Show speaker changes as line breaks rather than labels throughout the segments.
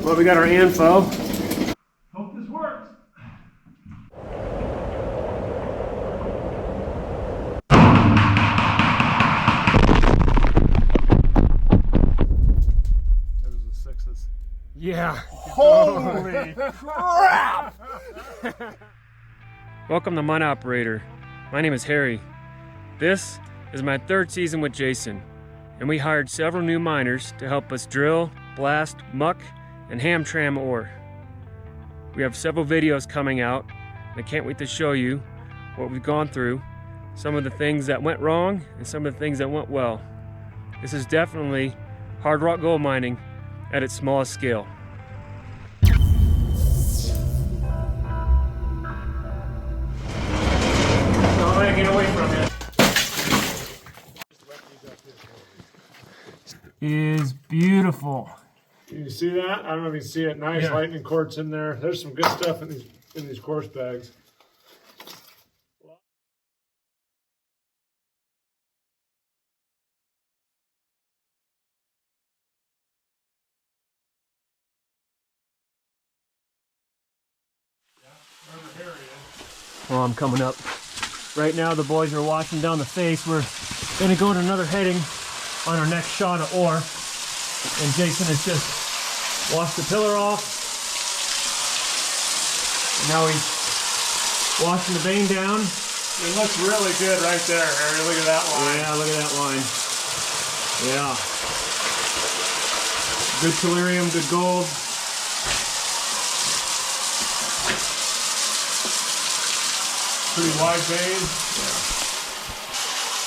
Well, we got our info.
Hope this works. Those are the sixes.
Yeah.
Holy crap!
Welcome to MineOperator. My name is Harry. This is my third season with Jason, and we hired several new miners to help us drill, blast, muck, and ham tram ore. We have several videos coming out, and I can't wait to show you what we've gone through, some of the things that went wrong, and some of the things that went well. This is definitely hard rock gold mining at its smallest scale. Get away from it. Is beautiful.
Can you see that? I don't know if you can see it. Nice lightning quartz in there. There's some good stuff in these quartz bags.
Well, I'm coming up. Right now the boys are washing down the face. We're gonna go to another heading on our next shot of ore. And Jason has just washed the pillar off. And now he's washing the vein down.
It looks really good right there, Harry. Look at that line.
Yeah, look at that line. Yeah. Good tellurium, good gold.
Pretty wide vein.
Yeah.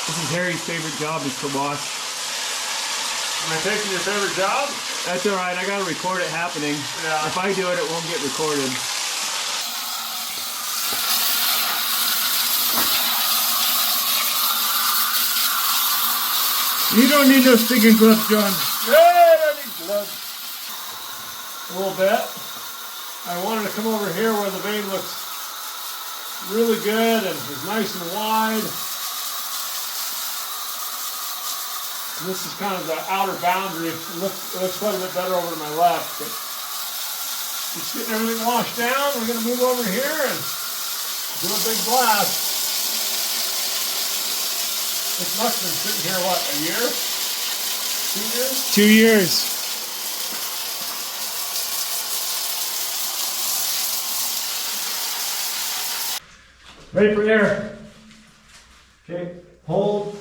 This is Harry's favorite job, is to wash.
Am I taking your favorite job?
That's all right. I gotta record it happening.
Yeah.
If I do it, it won't get recorded.
You don't need no stinking gloves, John. Yeah, I don't need gloves. A little bit. I wanted to come over here where the vein looks really good and is nice and wide. And this is kind of the outer boundary. It looks quite a bit better over to my left. But just getting everything washed down. We're going to move over here and do a big blast. This muck's been sitting here, what, a year? 2 years?
2 years.
Ready for air. Okay, hold.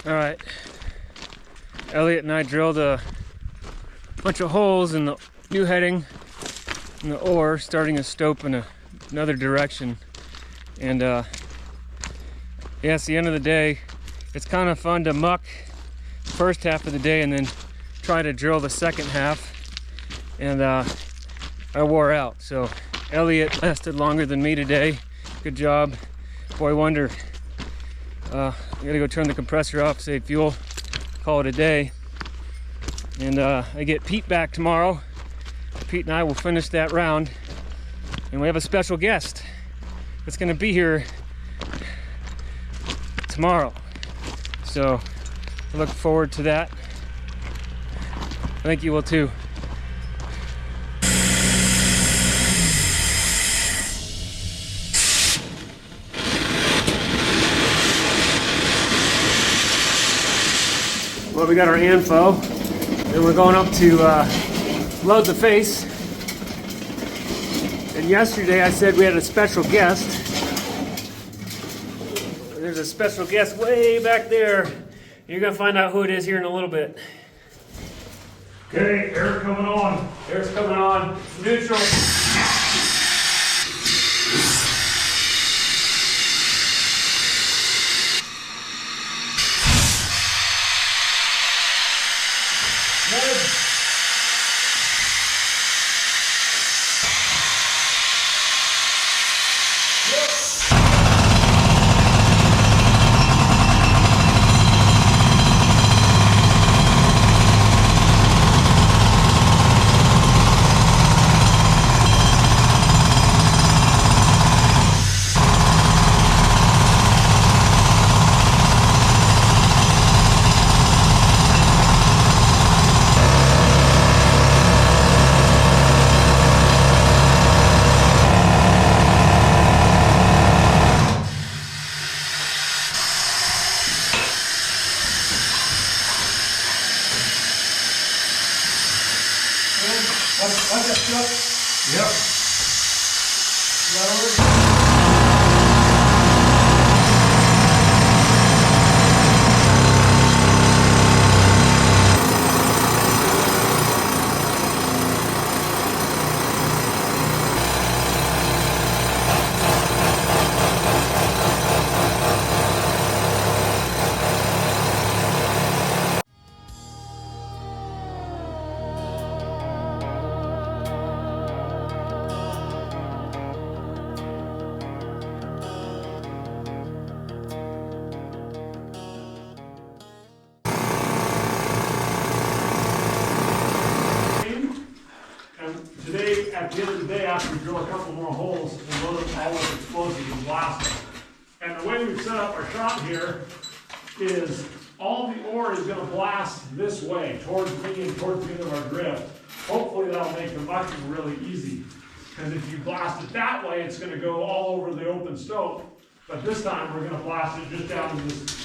All right, Elliot and I drilled a bunch of holes in the new heading in the ore, starting a stope in another direction. And yeah, it's the end of the day. It's kind of fun to muck the first half of the day and then try to drill the second half. And I wore out. So Elliot lasted longer than me today. Good job. Boy wonder. I gotta go turn the compressor off, save fuel, call it a day. And I get Pete back tomorrow. Pete and I will finish that round. And we have a special guest that's gonna be here tomorrow. So I look forward to that. I think you will too. Well, we got our info, and we're going up to load the face. And yesterday I said we had a special guest. There's a special guest way back there. You're gonna find out who it is here in a little bit.
Okay, air coming on.
Air's coming on. Neutral.
Like that truck? Yep. Today, at the end of the day, after we drill a couple more holes, we'll load up all those explosives and blast them. And the way we've set up our shot here is all the ore is going to blast this way, towards me and towards the end of our drift. Hopefully that'll make the mucking really easy. Because if you blast it that way, it's going to go all over the open stope. But this time, we're going to blast it just down in this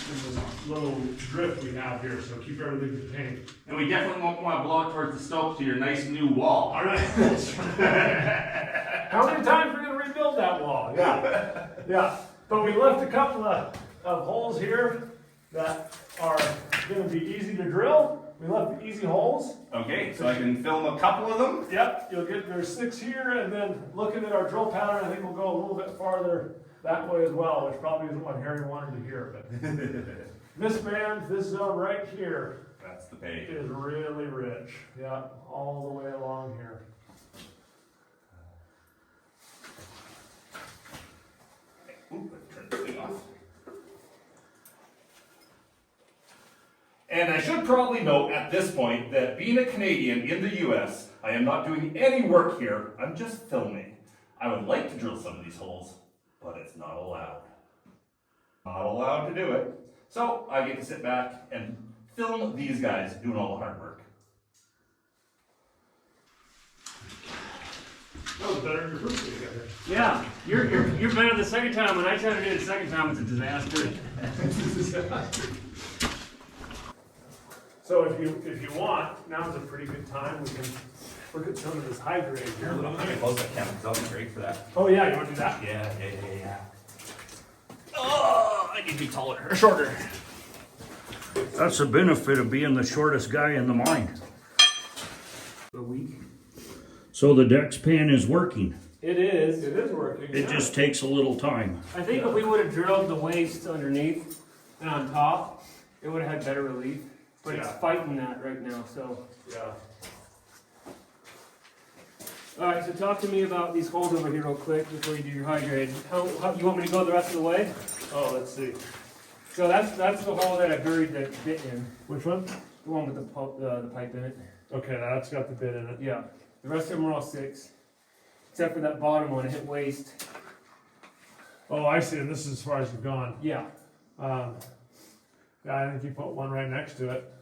little drift we have here, so keep everything contained.
And we definitely won't want to blow it towards the stope to your nice new wall.
All right. How many times are we going to rebuild that wall? Yeah. Yeah. But we left a couple of holes here that are going to be easy to drill. We left the easy holes.
Okay, so I can film a couple of them?
Yep. There's 6 here, and then looking at our drill pattern, I think we'll go a little bit farther that way as well, which probably isn't what Harry wanted to hear. But this zone right here,
that's the pay,
is really rich. Yeah, all the way along here.
Ooh, turn this thing off. And I should probably note at this point that being a Canadian in the US, I am not doing any work here, I'm just filming. I would like to drill some of these holes, but it's not allowed. Not allowed to do it. So I get to sit back and film these guys doing all the hard work.
That was better than your first video.
Yeah, you're better the second time. When I try to do it the second time, it's a disaster.
So if you want, now is a pretty good time. We can look at some of this high grade here.
Let me close that camera because that'll be great for that.
Oh yeah, you want to do that?
Yeah. Oh, I need to be taller or shorter.
That's the benefit of being the shortest guy in the mine.
A week.
So the dex pan is working.
It is.
It is working.
It just takes a little time.
I think if we would have drilled the waste underneath and on top, it would have had better relief. But it's fighting that right now, so.
Yeah.
Alright, so talk to me about these holes over here real quick before you do your high grade. How you want me to go the rest of the way?
Oh, let's see.
So that's the hole that I buried the bit in.
Which one?
The one with the pipe in it.
Okay, that's got the bit in it.
Yeah. The rest of them are all 6. Except for that bottom one, it hit waste.
Oh, I see. And this is as far as you've gone.
Yeah.
Yeah, I think you put one right next to it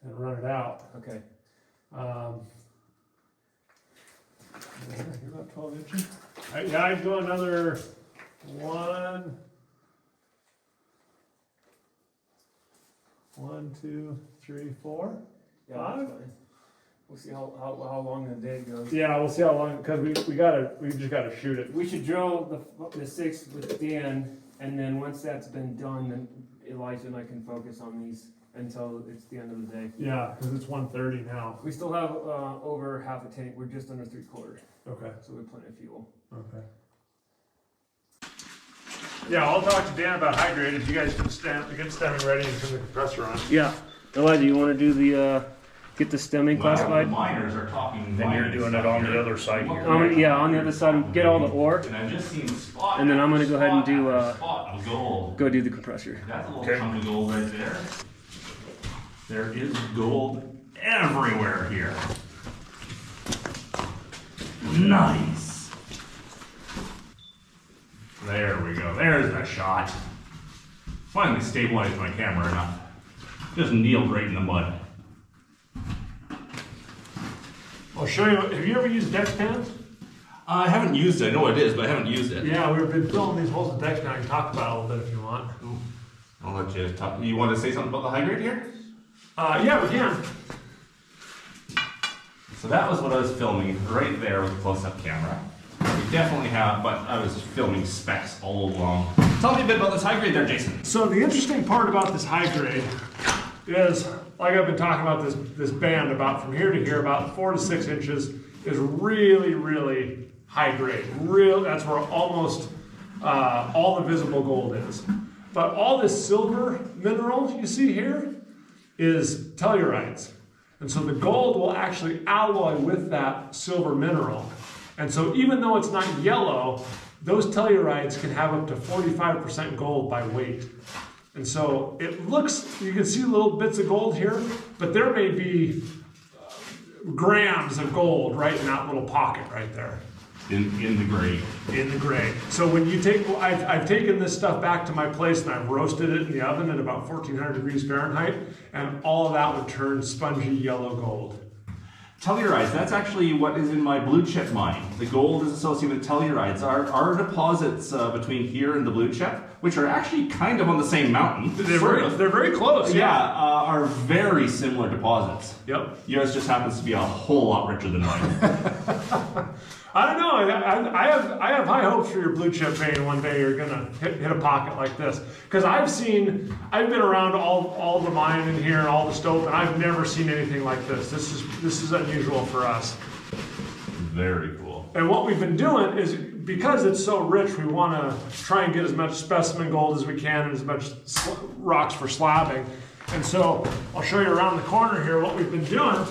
and run it out.
Okay.
You're about 12 inches. Yeah, I'd go another 1, 2, 3, 4,
Yeah,
5.
that's fine. We'll see how long the day goes.
Yeah, we'll see how long because we just gotta shoot it.
We should drill the 6 with Dan, and then once that's been done, then Elijah and I can focus on these until it's the end of the day.
Yeah, because it's 1:30 now.
We still have over half a tank. We're just under 3/4,
Okay.
so we have plenty of fuel.
Okay. Yeah, I'll talk to Dan about high grade if you guys can get stemming ready and turn the compressor on.
Yeah, Elijah, you want to do the get the stemming
The
classified?
miners are talking.
Then you're doing it on the other side here.
Yeah, on the other side, get all the ore,
And I've just seen spot.
and then I'm gonna go ahead and do
spot of gold.
go do the compressor.
That's a little
Okay.
chunk of gold right there. There is gold everywhere here. Nice. There we go. There's the shot. Finally stabilized my camera enough. Just kneeled right in the mud.
I'll show you. Have you ever used Dexpan?
I haven't used it. I know what it is, but I haven't used it.
Yeah, we've been filling these holes with Dexpan. I can talk about it a little bit if you want.
I'll let you talk. You want to say something about the high grade here?
Yeah, we can.
So that was what I was filming right there with a close-up camera. We definitely have, but I was filming specs all along. Tell me a bit about this high grade there, Jason.
So the interesting part about this high grade is, like I've been talking about this band about from here to here, about 4 to 6 inches, is really, really high grade. That's where almost all the visible gold is. But all this silver mineral you see here is tellurides. And so the gold will actually alloy with that silver mineral. And so even though it's not yellow, those tellurides can have up to 45% gold by weight. And so it looks, you can see little bits of gold here, but there may be grams of gold right in that little pocket right there.
In the grade.
In the grade. So when you take, I've taken this stuff back to my place and I've roasted it in the oven at about 1400 degrees Fahrenheit, and all of that would turn spongy yellow gold.
Tellurides, that's actually what is in my blue chip mine. The gold is associated with tellurides. Our deposits between here and the blue chip, which are actually kind of on the same mountain.
They're very close.
Yeah, are very similar deposits.
Yep.
Yours just happens to be a whole lot richer than mine.
I don't know. I have high hopes for your blue chip vein. One day you're gonna hit a pocket like this, because I've been around all the mine in here and all the stope, and I've never seen anything like this. This is unusual for us.
Very cool.
And what we've been doing is, because it's so rich, we want to try and get as much specimen gold as we can and as much rocks for slabbing. And so I'll show you around the corner here. What we've been doing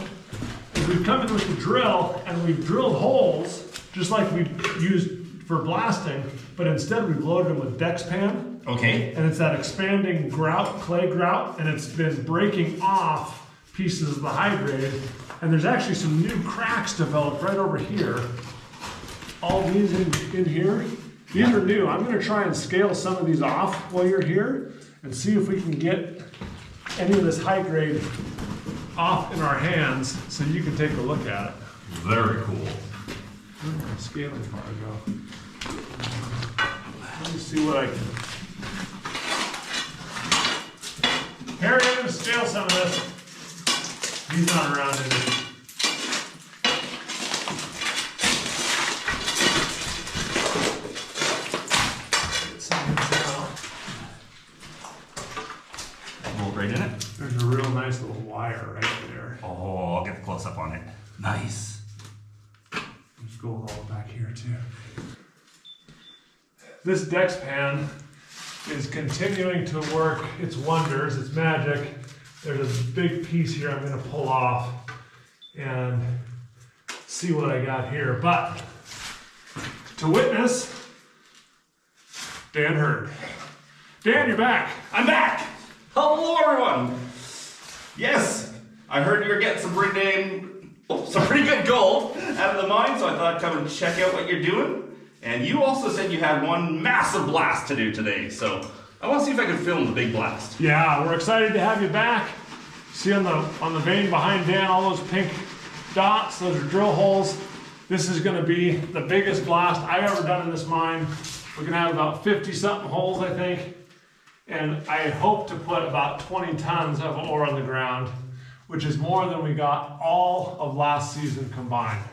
is we've come in with the drill and we've drilled holes just like we used for blasting, but instead we've loaded them with Dexpan.
Okay.
And it's that expanding grout, clay grout, and it's been breaking off pieces of the high grade. And there's actually some new cracks developed right over here. All these in here, these are new. I'm gonna try and scale some of these off while you're here and see if we can get any of this high grade off in our hands so you can take a look at it.
Very cool.
Where did my scaling bar go? Let me see what I can. Harry, I'm gonna scale some of this. He's not around, is he?
close-up on it. Nice.
There's gold all back here too. This Dex pan is continuing to work its wonders, its magic. There's a big piece here I'm going to pull off and see what I got here. But to witness, Dan Hurd. Dan, you're back.
I'm back! Hello, everyone! Yes, I heard you were getting some pretty good gold out of the mine, so I thought I'd come and check out what you're doing. And you also said you had one massive blast to do today, so I want to see if I can film the big blast.
Yeah, we're excited to have you back. See on the vein behind Dan, all those pink dots, those are drill holes. This is going to be the biggest blast I've ever done in this mine. We're going to have about 50-something holes, I think. And I hope to put about 20 tons of ore on the ground, which is more than we got all of last season combined.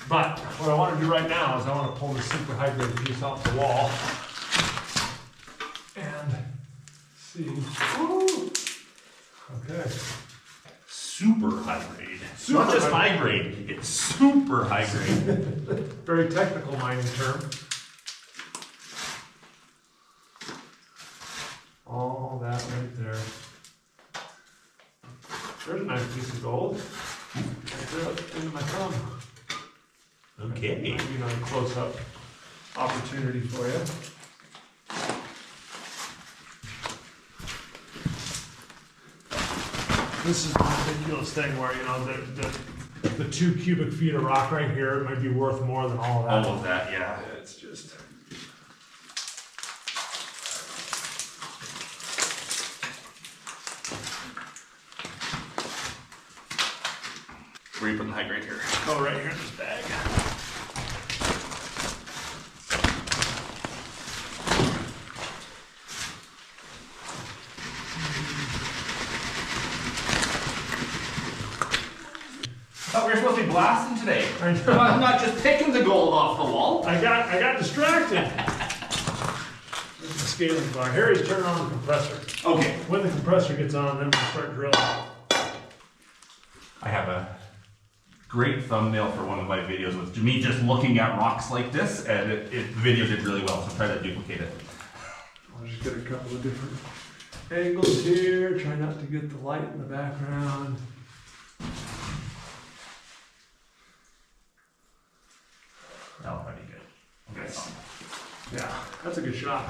But what I want to do right now is I want to pull the super high grade piece off the wall and see. Woo! Okay.
Super high grade.
Super
Not just
high
high grade, it's super high grade.
Very technical mining term. All that right there. There's a nice piece of gold. Right there into my thumb.
Okay.
Maybe a close-up opportunity for you. This is the ridiculous thing where, you know, the 2 cubic feet of rock right here might be worth more than all of that.
All of that, yeah.
It's just...
Where are you putting the high grade here?
Oh, right here in this bag.
I thought we were supposed to be blasting today.
I know.
I'm not just picking the gold off the wall.
I got distracted. There's the scaling bar. Harry's turning on the compressor.
Okay.
When the compressor gets on, then we'll start drilling.
I have a great thumbnail for one of my videos with me just looking at rocks like this, and the video did really well, so try to duplicate it.
I'll just get a couple of different angles here. Try not to get the light in the background.
That'll probably be good. Okay.
Yeah, that's a good shot.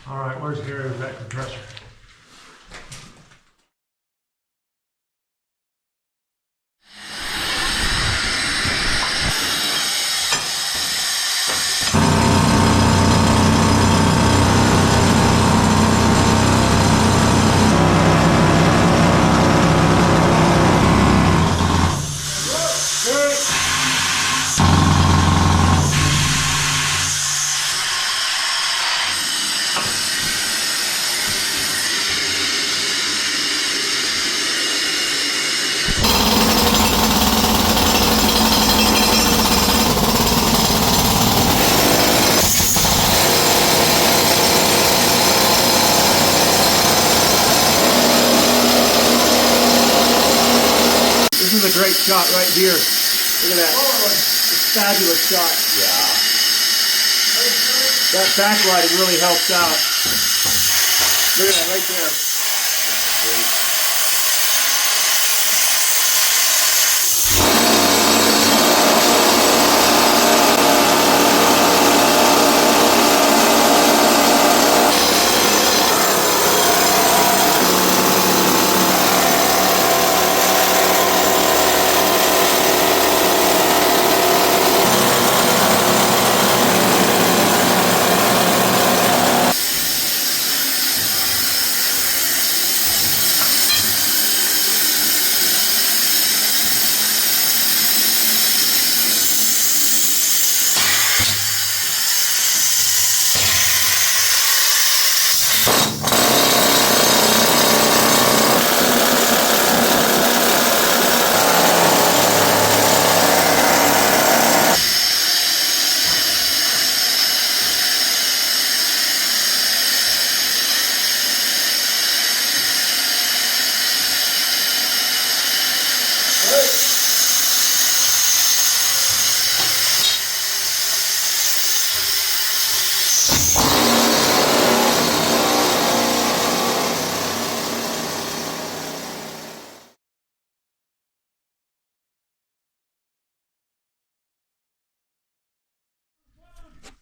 All right, where's Harry with that compressor? This is a great shot right here. Look at that. It's a fabulous shot.
Yeah.
That backlighting really helps out. Look at that right there.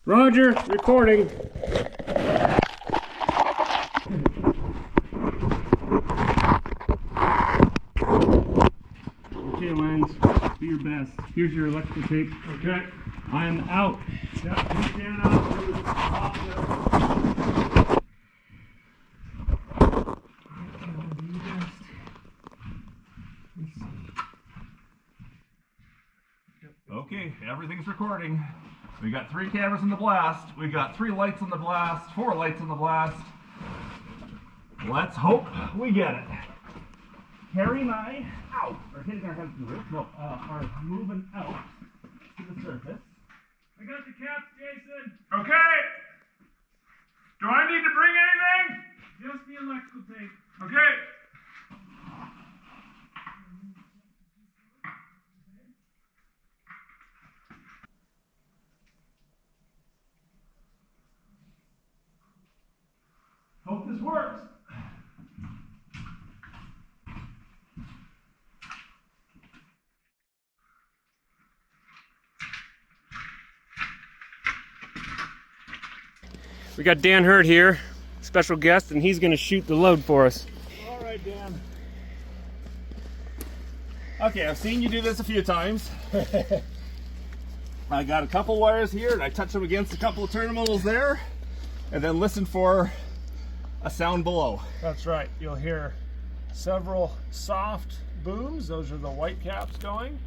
Roger, recording. Okay, Lens, do your best. Here's your electrical tape.
Okay.
I'm out.
Yeah, you stand out to the top there.
Okay, everything's recording. We got 3 cameras in the blast. We got 3 lights in the blast, 4 lights in the blast. Let's hope we get it. Harry and I, are hitting our heads to the roof. No, are moving out to the surface.
I got the caps, Jason. Okay. Do I need to bring anything? Just the electrical tape. Okay.
Hope this works.
We got Dan Hurd here, special guest, and he's going to shoot the load for us.
All right, Dan. Okay, I've seen you do this a few times. I got a couple wires here, and I touch them against a couple of terminals there, and then listen for a sound below.
That's right. You'll hear several soft booms. Those are the white caps going.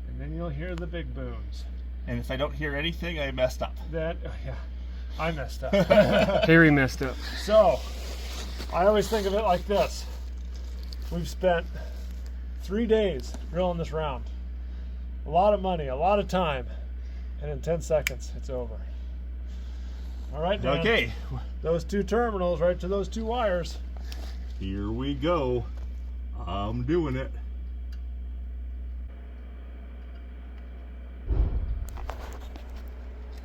And then you'll hear the big booms.
And if I don't hear anything, I messed up.
That, yeah, I messed up.
Harry messed up.
So, I always think of it like this. We've spent 3 days drilling this round. A lot of money, a lot of time. And in 10 seconds, it's over. All right, Dan.
Okay.
Those 2 terminals right to those 2 wires.
Here we go. I'm doing it.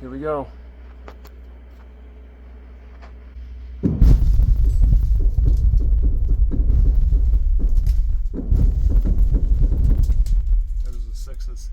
Here we go.
Those are the 6s.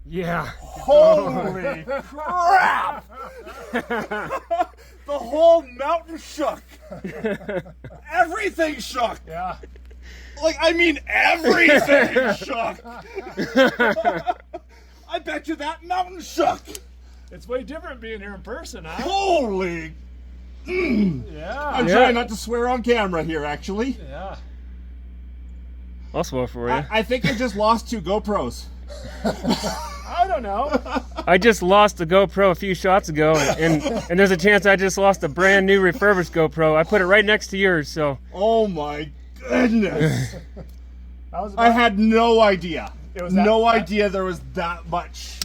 Yeah.
Holy crap! The whole mountain shook. Everything shook.
Yeah.
Like, I mean, everything shook. I bet you that mountain shook.
It's way different being here in person, huh?
Holy.
Yeah.
I'm trying not to swear on camera here, actually.
Yeah.
I'll swear for you.
I think I just lost 2 GoPros.
I don't know.
I just lost a GoPro a few shots ago, and there's a chance I just lost a brand new refurbished GoPro. I put it right next to yours, so.
Oh my goodness.
I
I had no idea.
It was
no
that-
idea there was that much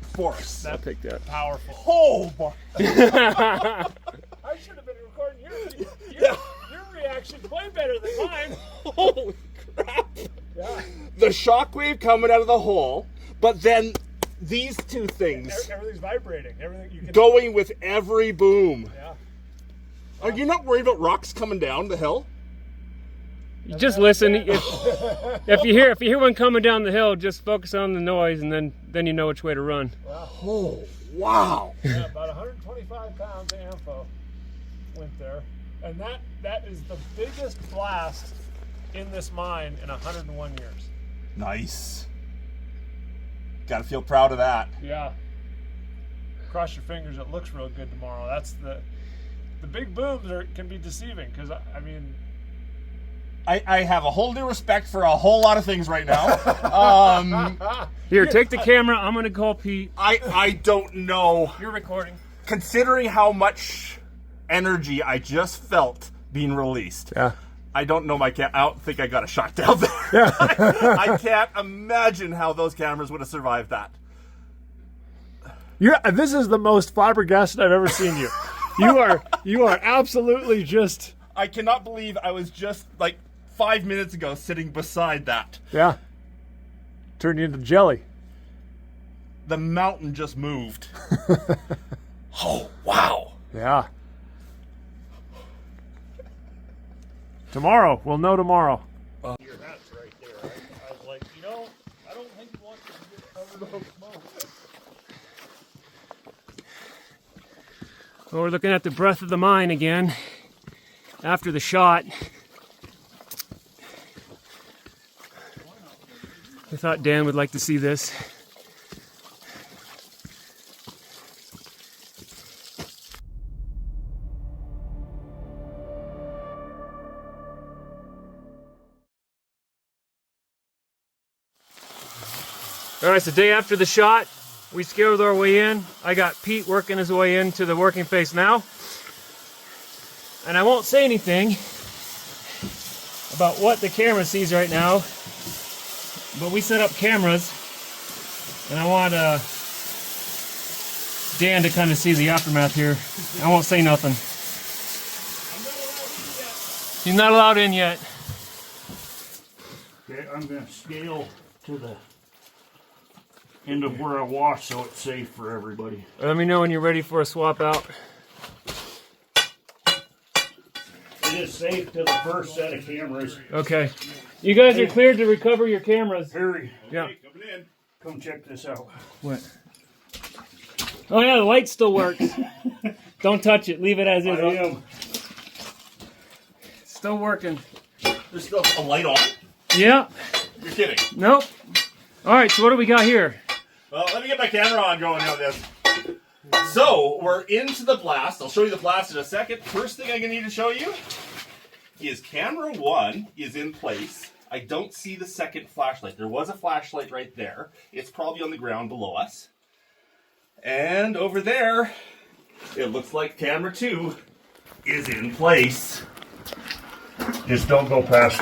force.
I'll take that.
powerful.
Oh my.
I should have been recording your reaction's way better than mine.
Holy crap.
Yeah.
The shockwave coming out of the hole, but then these 2 things
Everything's vibrating. Everything you can.
going with every boom.
Yeah.
Are you not worried about rocks coming down the hill?
You just listen. If you hear one coming down the hill, just focus on the noise, and then you know which way to run.
Oh, wow.
Yeah, about 125 pounds of AMFO went there, and that is the biggest blast in this mine in 101 years.
Nice. Got to feel proud of that.
Yeah. Cross your fingers, it looks real good tomorrow. That's the big booms can be deceiving, because I mean,
I have a whole new respect for a whole lot of things right now.
Here, take the camera. I'm gonna call Pete.
I don't know.
You're recording.
Considering how much energy I just felt being released.
Yeah.
I don't know I don't think I got a shot down there. Yeah. I can't imagine how those cameras would have survived that.
This is the most flabbergasted I've ever seen you. You are absolutely just.
I cannot believe I was just like 5 minutes ago sitting beside that.
Yeah. Turned you into jelly.
The mountain just moved. Oh, wow.
Yeah. Tomorrow. We'll know tomorrow.
Your hat's right there. I was like, I don't think you want to get covered in smoke.
Well, we're looking at the breath of the mine again after the shot. I thought Dan would like to see this. All right, so day after the shot, we scaled our way in. I got Pete working his way into the working face now. And I won't say anything about what the camera sees right now, but we set up cameras, and I want Dan to kind of see the aftermath here. I won't say nothing. He's not allowed in yet.
Okay, I'm going to scale to the end of where I wash so it's safe for everybody.
Let me know when you're ready for a swap out.
It is safe to the first set of cameras.
Okay. You guys are cleared to recover your cameras.
Harry,
Yeah.
Coming in.
come check this out.
What? Oh yeah, the light still works. Don't touch it. Leave it as is.
I am.
Still working.
There's still a light on.
Yeah.
You're kidding.
Nope. All right. So what do we got here?
Well, let me get my camera on going on this. So, we're into the blast. I'll show you the blast in a second. First thing I'm going to need to show you is camera 1 is in place. I don't see the second flashlight. There was a flashlight right there. It's probably on the ground below us. And over there, it looks like camera 2 is in place.
Just don't go past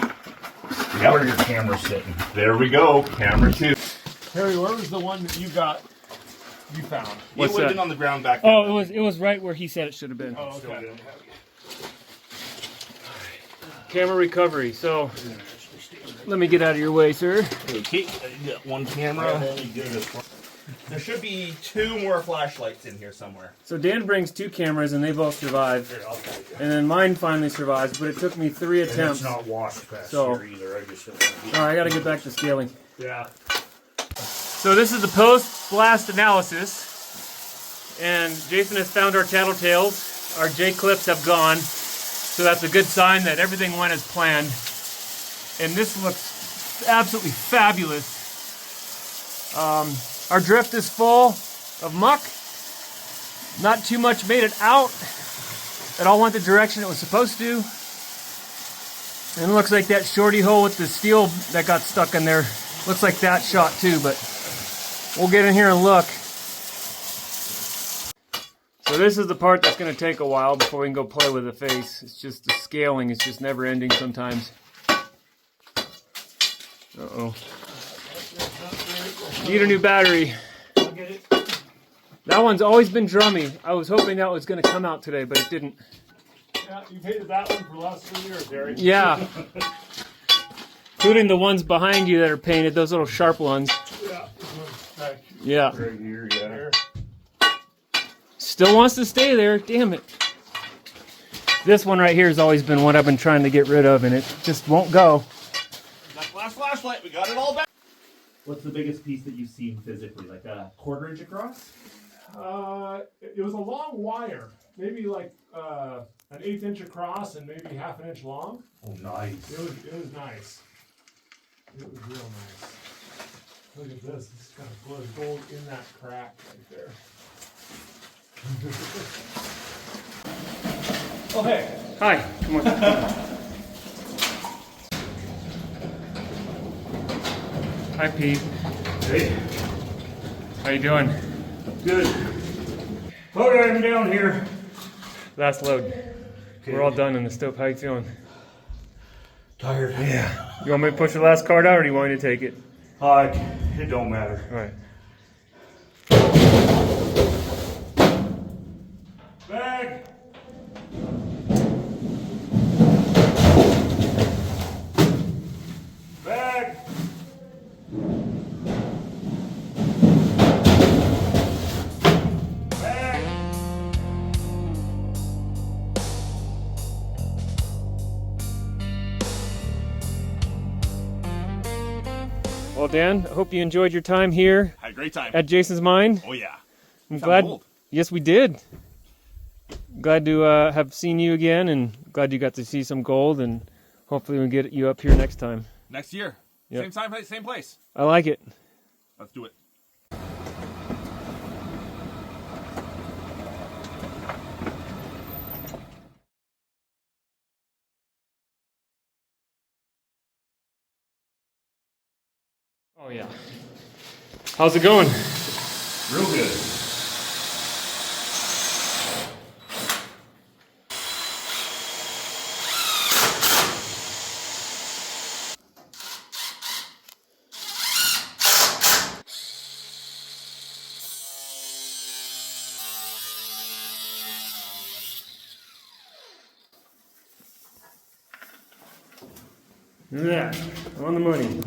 where your camera's sitting.
There we go, camera 2.
Harry, where was the one that you found?
What's
it would have
that?
been on the ground back there.
Oh, it was right where he said it should have been.
Oh, okay.
Camera recovery. So let me get out of your way, sir.
Okay, you got one camera. There should be 2 more flashlights in here somewhere.
So Dan brings 2 cameras and they both survive. And then mine finally survives, but it took me 3
And
attempts.
it's not washed past
So-
here either. I just
All right, I got to get back to scaling.
Yeah.
So this is the post-blast analysis, and Jason has found our tattletales. Our J-clips have gone, so that's a good sign that everything went as planned. And this looks absolutely fabulous. Our drift is full of muck. Not too much made it out. It all went the direction it was supposed to. And it looks like that shorty hole with the steel that got stuck in there looks like that shot too, but we'll get in here and look. So this is the part that's going to take a while before we can go play with the face. It's just the scaling. It's just never ending sometimes. Uh-oh. Need a new battery. That one's always been drummy. I was hoping that was going to come out today, but it didn't.
Yeah, you've hated that one for the last 3 years, Harry.
Yeah. Including the ones behind you that are painted, those little sharp ones.
Yeah. Right.
Yeah.
right here, yeah.
Still wants to stay there. Damn it. This one right here has always been what I've been trying to get rid of, and it just won't go.
That last flashlight, we got it all back.
What's the biggest piece that you've seen physically? Like a 1/4 inch across?
It was a long wire, maybe like an 1/8 inch across and maybe 1/2 inch long.
Oh, nice.
It was nice. It was real nice. Look at this. It's got a glow of gold in that crack right there. Oh hey.
Hi. Come on. Hi, Pete.
Hey,
How you doing?
good. Put him down here.
Last load. We're all done in the stope. How you feeling?
Tired.
Yeah. You want me to push the last card out, or do you want me to take it?
It don't matter.
All right.
Bag. Bag. Bag.
Well, Dan, I hope you enjoyed your time here
Had a great time.
at Jason's mine.
Oh yeah.
I'm
Found
glad.
gold.
Yes, we did. Glad to have seen you again, and glad you got to see some gold, and hopefully we'll get you up here next time.
Next year.
Yep.
Same time, same place.
I like it.
Let's do it.
Oh yeah. How's it going?
Real good.
Look at that. On the money.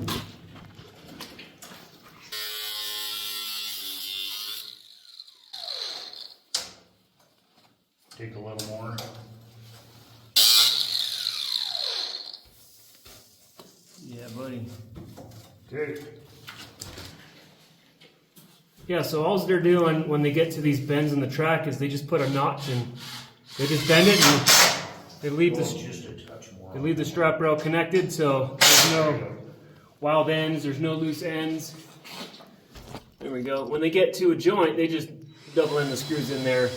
Take a little more.
Yeah, buddy.
Okay.
Yeah, so all they're doing when they get to these bends in the track is they just put a notch and they just bend it and they leave
Just a touch more.
they leave the strap rail connected, so there's no wild ends, there's no loose ends. There we go. When they get to a joint, they just double in the screws in there.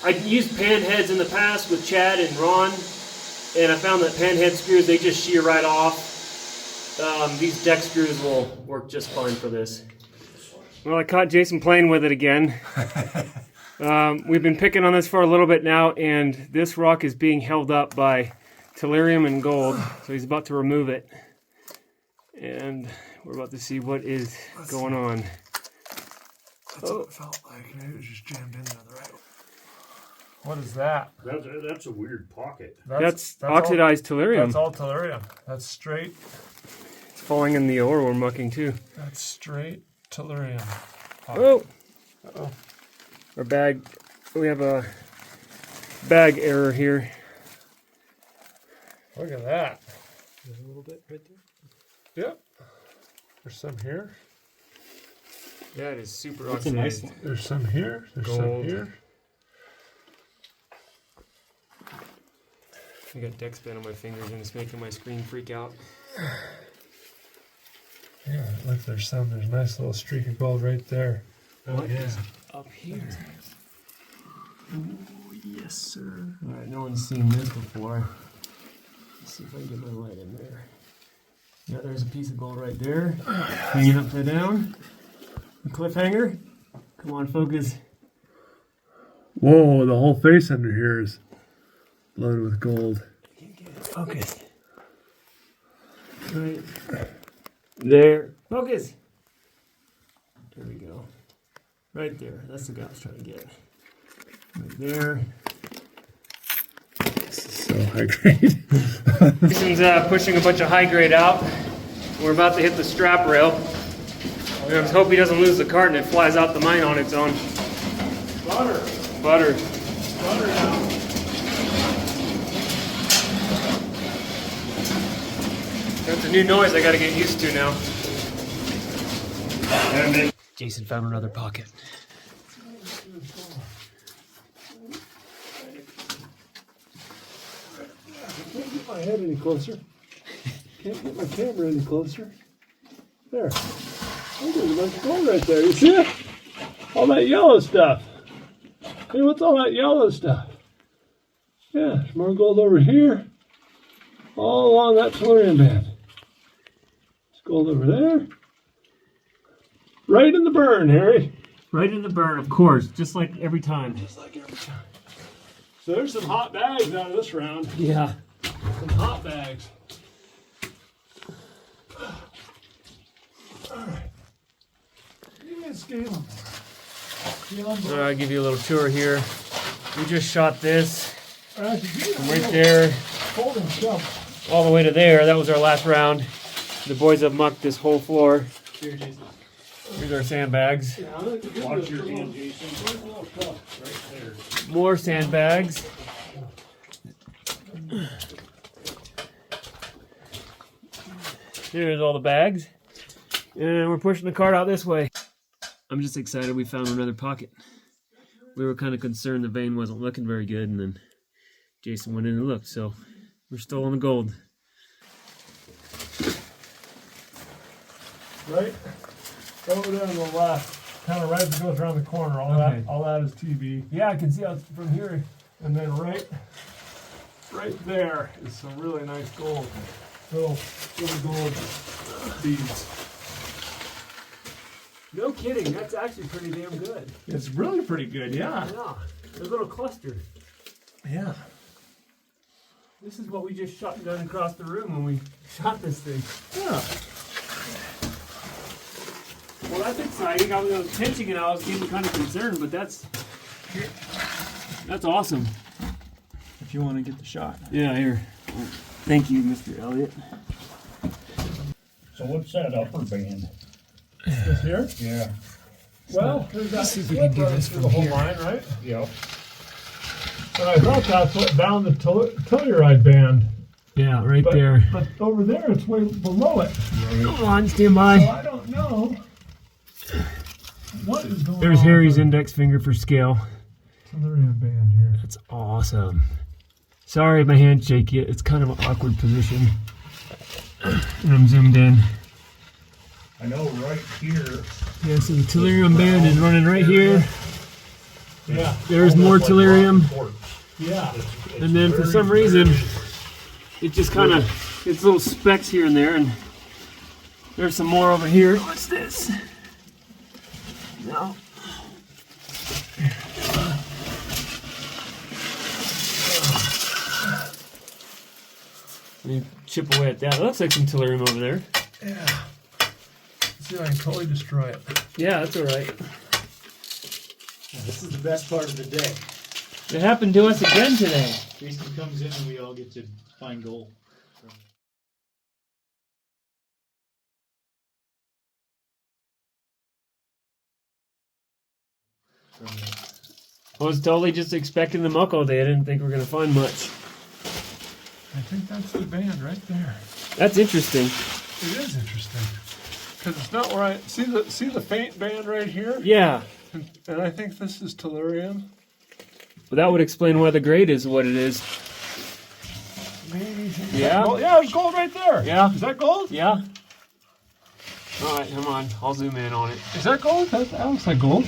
I used pan heads in the past with Chad and Ron, and I found that pan head screws, they just shear right off. These deck screws will work just fine for this. Well, I caught Jason playing with it again. We've been picking on this for a little bit now, and this rock is being held up by tellurium and gold, so he's about to remove it. And we're about to see what is going on.
That's what it felt like. Maybe it was just jammed in there the right way. What is that?
That's a weird pocket.
That's oxidized tellurium.
That's all tellurium. That's straight.
It's falling in the ore we're mucking too.
That's straight tellurium.
Oh!
Uh-oh.
Our bag, we have a bag error here.
Look at that. There's a little bit right there. Yep. There's some here.
That is super
That's a nice
oxidized.
There's some here. There's some
Gold.
here.
I got deck spin on my fingers and it's making my screen freak out.
Yeah, look, there's a nice little streak of gold right there.
What is up here? Oh, yes, sir. Alright, no one's seen this before. Let's see if I can get my light in there. Yeah, there's a piece of gold right there. Hanging upside down. A cliffhanger. Come on, focus.
Whoa, the whole face under here is loaded with gold.
Focus. Right there. Focus. There we go. Right there. That's the guy I was trying to get. Right there.
This is so high grade.
Jason's pushing a bunch of high grade out. We're about to hit the strap rail. I just hope he doesn't lose the cart and it flies out the mine on its own.
Butter.
Butter.
Butter now.
That's a new noise I gotta get used to now. Jason found another pocket.
Can't get my head any closer. Can't get my camera any closer. There. Oh, there's a bunch of gold right there. You see it? All that yellow stuff. Hey, what's all that yellow stuff? Yeah, there's more gold over here. All along that tellurium band. There's gold over there. Right in the burn, Harry.
Right in the burn, of course, just like every time.
Just like every time. So there's some hot bags out of this round.
Yeah.
Some hot bags. All right. Give me a scale.
I'll give you a little tour here. We just shot this from right
Right
there
Holding stuff.
all the way to there. That was our last round. The boys have mucked this whole floor. Here's our sandbags.
Watch your hand, Jason. Right there.
More sandbags. Here's all the bags. And we're pushing the cart out this way. I'm just excited we found another pocket. We were kind of concerned the vein wasn't looking very good, and then Jason went in and looked, so we're still on the gold.
Right over there on the left, kind of right as it goes around the corner. All that is TB.
Yeah, I can see out from here.
And then right there is some really nice gold. Little gold beads.
No kidding, that's actually pretty damn good.
It's really pretty good, yeah.
Yeah, a little cluster.
Yeah.
This is what we just shot down across the room when we shot this thing.
Yeah.
Well, that's exciting. I was pinching it. I was getting kind of concerned, but that's awesome.
If you want to get the shot.
Yeah, here. Thank you, Mr. Elliott.
So what's that upper band?
This here?
Yeah.
Well, there's that
Let's see if we can do this
through
from
the whole
here.
line, right?
Yep.
And I thought that's what bound the telluride band.
Yeah, right
But,
there.
but over there, it's way below it.
Come on, stand
So
by.
I don't know what is going
There's
on.
Harry's index finger for scale.
Tellurium band here.
That's awesome. Sorry, my hand's shaky. It's kind of an awkward position. And I'm zoomed in.
I know right here.
Yeah, so the tellurium band is running right here.
Yeah.
There's more tellurium.
Yeah.
And then for some reason, it just kind of, it's little specks here and there. And there's some more over here. What's this? No. Let me chip away at that. That looks like some tellurium over there.
Yeah. Let's see if I can totally destroy it.
Yeah, that's all right.
This is the best part of the day.
It happened to us again today.
Jason comes in and we all get to find gold.
I was totally just expecting the muck all day. I didn't think we were going to find much.
I think that's the band right there.
That's interesting.
It is interesting. Because it's not where I see the faint band right here?
Yeah.
And I think this is tellurium.
But that would explain why the grade is what it is.
Maybe.
Yeah?
Gold? Yeah, there's gold right there.
Yeah.
Is that gold?
Yeah. All right, come on. I'll zoom in on it.
Is that gold? That looks like gold.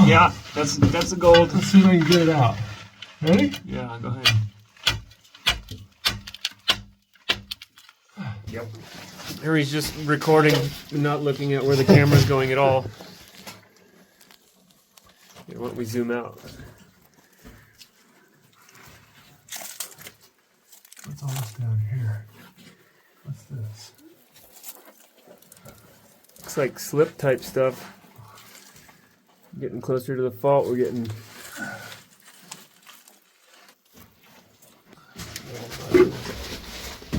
Yeah, that's the gold.
Let's see if I can get it out. Ready?
Yeah, go ahead.
Yep.
Harry's just recording and not looking at where the camera's going at all. Here, why don't we zoom out?
What's all this down here? What's this?
Looks like slip type stuff. Getting closer to the fault, we're getting...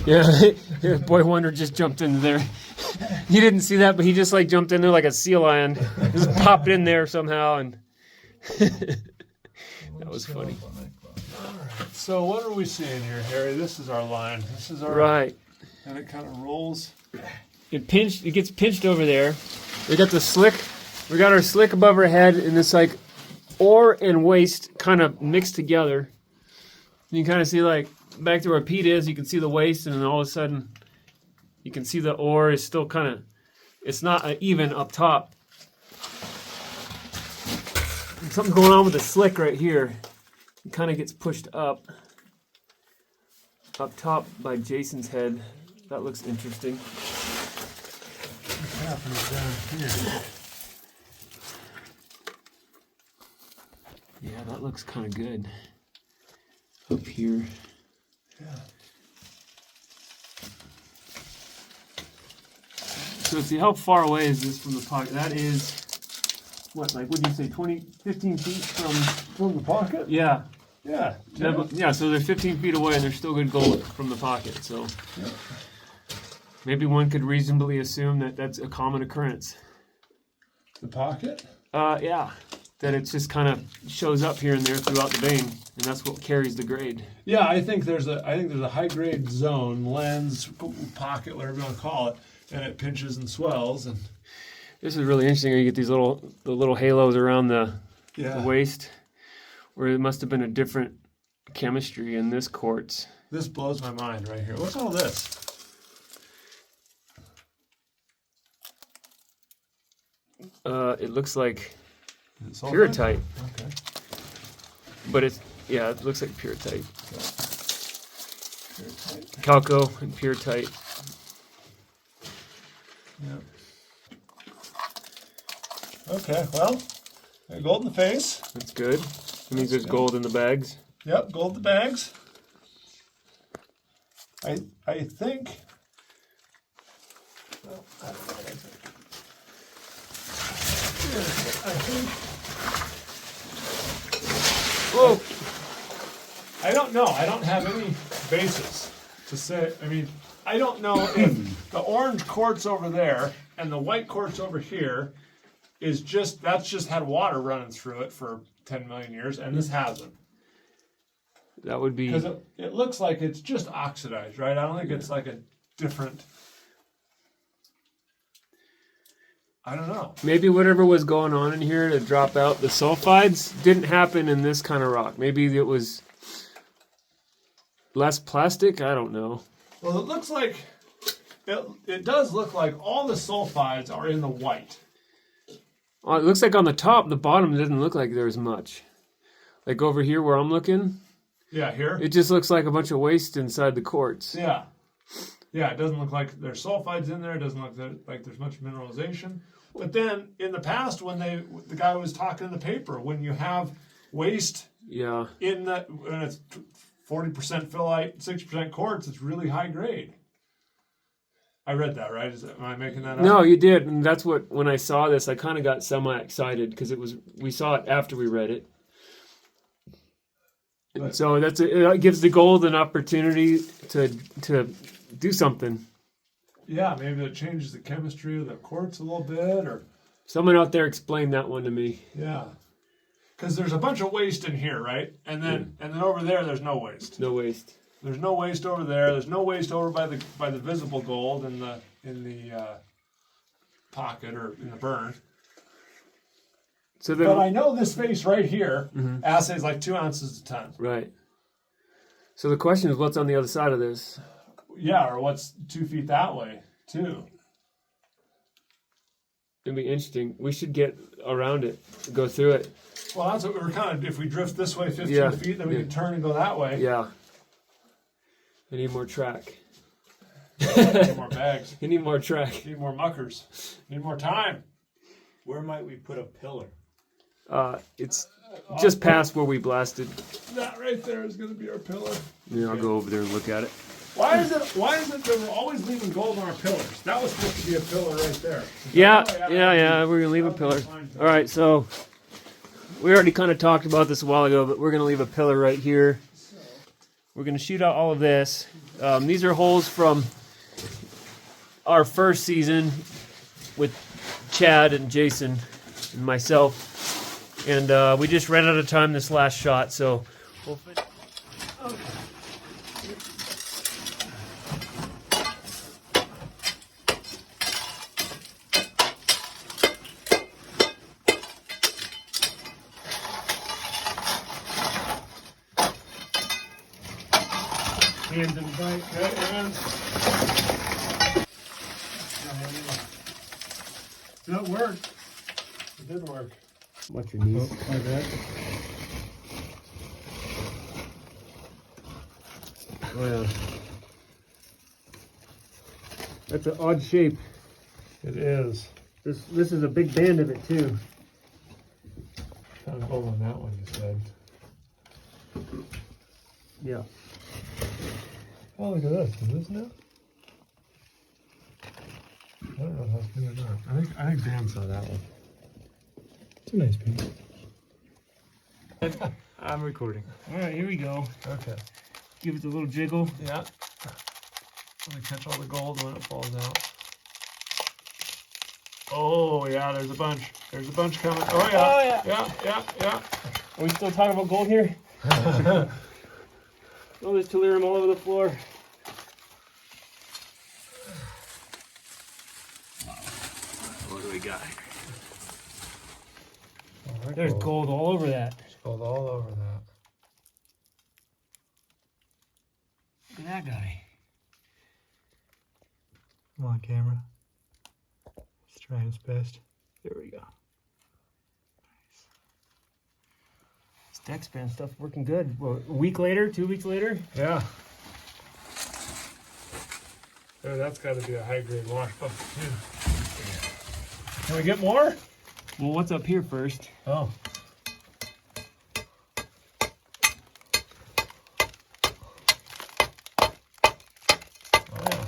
Yeah, Boy Wonder just jumped into there. You didn't see that, but he just like jumped in there like a sea lion. Just popped in there somehow, and that was funny.
Alright, so what are we seeing here, Harry? This is our line. This is our...
Right.
And it kind of rolls.
It gets pinched over there. We got the slick. We got our slick above our head, and it's like ore and waste kind of mixed together. You can kind of see like back to where Pete is, you can see the waste, and then all of a sudden you can see the ore is still kind of, it's not even up top. Something's going on with the slick right here. It kind of gets pushed up top by Jason's head. That looks interesting. down here. Yeah, that looks kind of good. Up here.
Yeah.
So see, how far away is this from the pocket? That is, what, like, what do you say, 15 feet
From the pocket?
Yeah.
Yeah.
Yeah, so they're 15 feet away and they're still good gold from the pocket, so.
Yep.
Maybe one could reasonably assume that that's a common occurrence.
The pocket?
Yeah. That it just kind of shows up here and there throughout the vein, and that's what carries the grade.
Yeah, I think there's a high grade zone, lens, pocket, whatever you want to call it, and it pinches and swells. And
this is really interesting. You get these the little halos around the
yeah,
waist, where it must have been a different chemistry in this quartz.
this blows my mind right here. What's all this?
It looks like
Is it sulfide?
pyrrhotite,
Okay.
but it looks like pyrrhotite.
Pyrrhotite.
Calco and pyrrhotite.
Yep. Okay, well, got gold in the face.
That's good. It means there's gold in the bags.
Yep, gold in the bags. I think. Well, I don't know what I think. I think. Whoa! I don't know. I don't have any basis to say. I mean, I don't know if the orange quartz over there and the white quartz over here is that's just had water running through it for 10 million years, and this hasn't.
That would be.
Because it looks like it's just oxidized, right? I don't think it's like a different. I don't know.
Maybe whatever was going on in here to drop out the sulfides didn't happen in this kind of rock. Maybe it was less plastic. I don't know.
Well, it looks like it does look like all the sulfides are in the white.
Oh, it looks like on the top, the bottom didn't look like there was much. Like over here where I'm looking,
Yeah, here.
it just looks like a bunch of waste inside the quartz.
Yeah. Yeah, it doesn't look like there's sulfides in there. It doesn't look like there's much mineralization. But then in the past, when the guy was talking in the paper, when you have waste
Yeah.
when it's 40% phyllite, 60% quartz, it's really high grade. I read that, right? Am I making that up?
No, you did, and that's what when I saw this, I kind of got semi-excited because we saw it after we read it. And so it gives the gold an opportunity to do something.
Yeah, maybe it changes the chemistry of the quartz a little bit, or
Someone out there explained that one to me.
yeah, because there's a bunch of waste in here, right? And then over there, there's no waste.
No waste.
There's no waste over there. There's no waste over by the visible gold in the pocket or in the burn.
So
But I
then,
know this face right here assays like 2 ounces a ton.
right. So the question is, what's on the other side of this?
Yeah, or what's 2 feet that way too?
It'd be interesting. We should get around it, go through it.
Well, that's what we were kind of. If we drift this way 15
Yeah,
feet, then we
yeah.
can turn and go that way.
Yeah. I need more track.
Need more bags.
I need more track.
Need more muckers. Need more time.
Where might we put a pillar?
It's just past where we blasted.
That right there is going to be our pillar.
Yeah, I'll go over there and look at it.
Why is it that we're always leaving gold on our pillars? That was supposed to be a pillar right there.
Yeah, we're gonna leave a pillar. All right, so we already kind of talked about this a while ago, but we're gonna leave a pillar right here. We're gonna shoot out all of this. These are holes from our first season with Chad and Jason and myself, and we just ran out of time this last shot, so we'll finish.
Hands in tight, good hands. That worked. It did work.
What's your knees?
My bad.
Oh yeah. That's an odd shape.
It is.
This is a big band of it too.
Found gold on that one, you said.
Yeah.
Oh, look at this. Is this new? I don't know if that's new or not. I think Dan saw that one. It's a nice piece. I'm recording.
All right, here we go.
Okay.
Give it a little jiggle.
Yeah. Let me catch all the gold when it falls out. Oh yeah, there's a bunch. There's a bunch coming. Oh yeah. Yeah.
Are we still talking about gold here? Oh, there's tellurium all over the floor. What do we got?
Oh,
There's gold all over that.
There's gold all over that.
Look at that guy.
Come on, camera. He's trying his best. There we go.
This deck span stuff working good. Well, a week later, 2 weeks later.
Yeah. Oh, that's got to be a high-grade wash bucket too. Can we get more?
Well, what's up here first?
Oh. Oh yeah.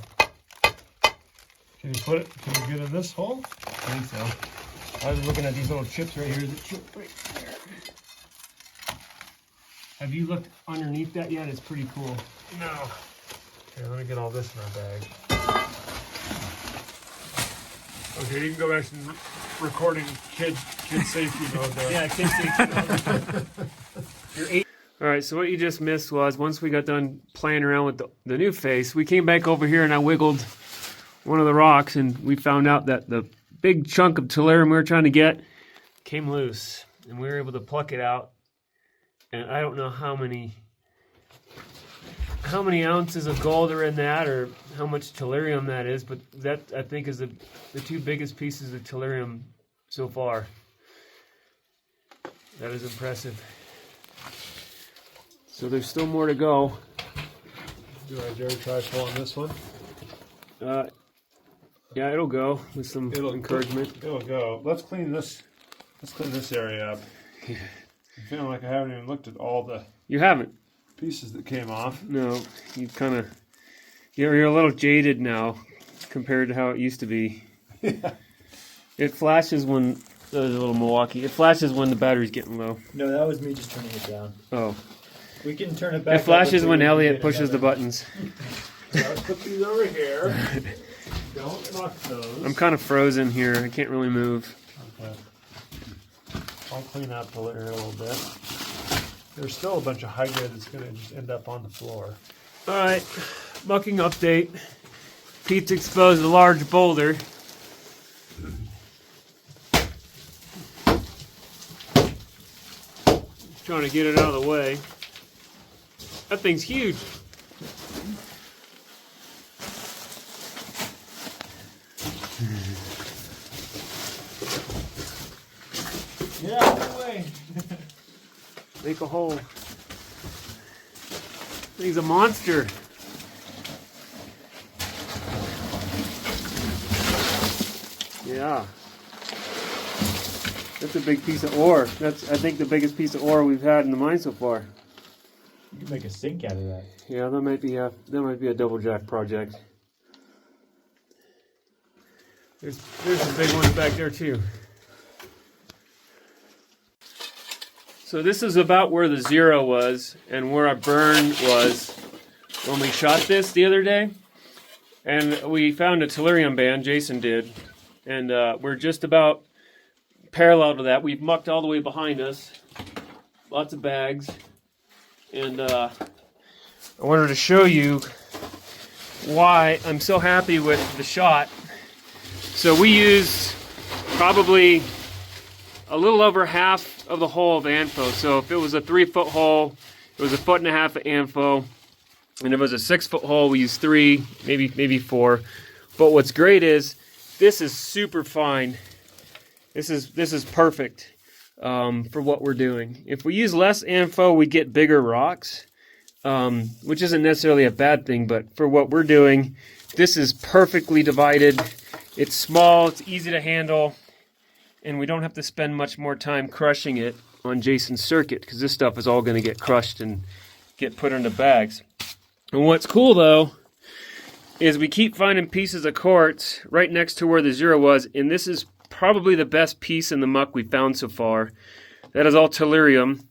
Can you put it? Can you get in this hole?
I think so. I was looking at these little chips right here. There's a chip right there. Have you looked underneath that yet? It's pretty cool.
No. Okay, let me get all this in our bag. Okay, you can go back to recording kid safety mode there.
Yeah, kid safety. You're 8. All right, so what you just missed was once we got done playing around with the new face, we came back over here and I wiggled one of the rocks and we found out that the big chunk of tellurium we were trying to get came loose and we were able to pluck it out. And I don't know how many ounces of gold are in that or how much tellurium that is, but that I think is the two biggest pieces of tellurium so far. That is impressive. So there's still more to go.
Do I dare try pulling this one?
Yeah, it'll go with some encouragement.
It'll go. Let's clean this area up. I'm feeling like I haven't even looked at all the
You haven't?
pieces that came off.
No, you're a little jaded now compared to how it used to be.
Yeah.
It flashes when there's a little Milwaukee. It flashes when the battery's getting low.
No, that was me just turning it down.
Oh.
We can turn it back.
It flashes
up
when
if we
Elliot
get
pushes the
another-
buttons.
Let's put these over here. Don't knock those.
I'm kind of frozen here. I can't really move.
Okay. I'll clean out the layer a little bit. There's still a bunch of high grade that's going to just end up on the floor.
All right, mucking update. Pete's exposed a large boulder. Trying to get it out of the way. That thing's huge.
Get out of the way.
Make a hole. Thing's a monster. Yeah. That's a big piece of ore. That's, I think, the biggest piece of ore we've had in the mine so far.
You can make a sink out of that.
Yeah, that might be a double jack project. There's some big ones back there too. So this is about where the zero was and where our burn was when we shot this the other day. And we found a tellurium band, Jason did, and we're just about parallel to that. We've mucked all the way behind us, lots of bags, and I wanted to show you why I'm so happy with the shot. So we used probably a little over half of the hole of ANFO. So if it was a 3-foot hole, it was 1.5 feet of ANFO. And if it was a 6-foot hole, we used 3, maybe 4. But what's great is this is super fine. This is perfect for what we're doing. If we use less ANFO, we get bigger rocks, which isn't necessarily a bad thing. But for what we're doing, this is perfectly divided. It's small, it's easy to handle, and we don't have to spend much more time crushing it on Jason's circuit, because this stuff is all going to get crushed and get put into bags. And what's cool though is we keep finding pieces of quartz right next to where the 0 was, and this is probably the best piece in the muck we've found so far. That is all tellurium.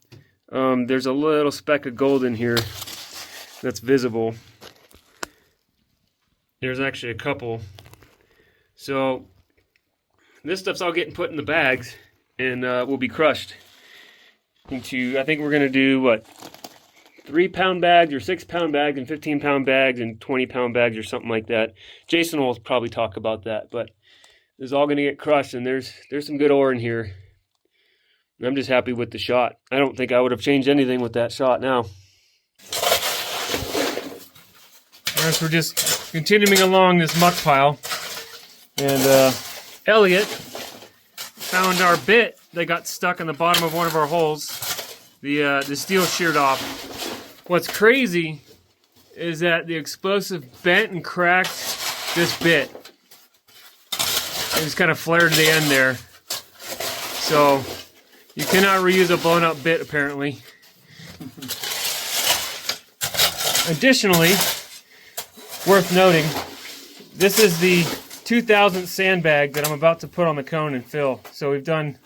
There's a little speck of gold in here that's visible. There's actually a couple. So this stuff's all getting put in the bags and will be crushed into, I think we're going to do what, 3-pound bags or 6-pound bags and 15-pound bags and 20-pound bags or something like that. Jason will probably talk about that, but this is all going to get crushed, and there's some good ore in here. And I'm just happy with the shot. I don't think I would have changed anything with that shot now. As we're just continuing along this muck pile, and Elliot found our bit that got stuck in the bottom of one of our holes. The steel sheared off. What's crazy is that the explosive bent and cracked this bit. It just kind of flared to the end there. So you cannot reuse a blown up bit apparently. Additionally, worth noting, this is the 2,000th sandbag that I'm about to put on the cone and fill. So we've done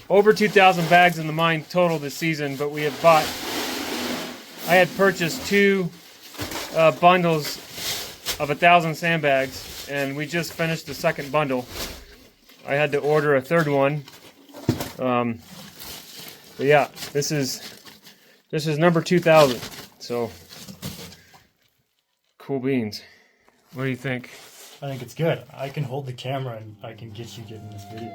over 2,000 bags in the mine total this season, but we have bought, I had purchased 2 bundles of 1,000 sandbags, and we just finished the second bundle. I had to order a third one. But yeah, this is number 2,000. So cool beans. What do you think?
I think it's good. I can hold the camera and I can get you getting this video.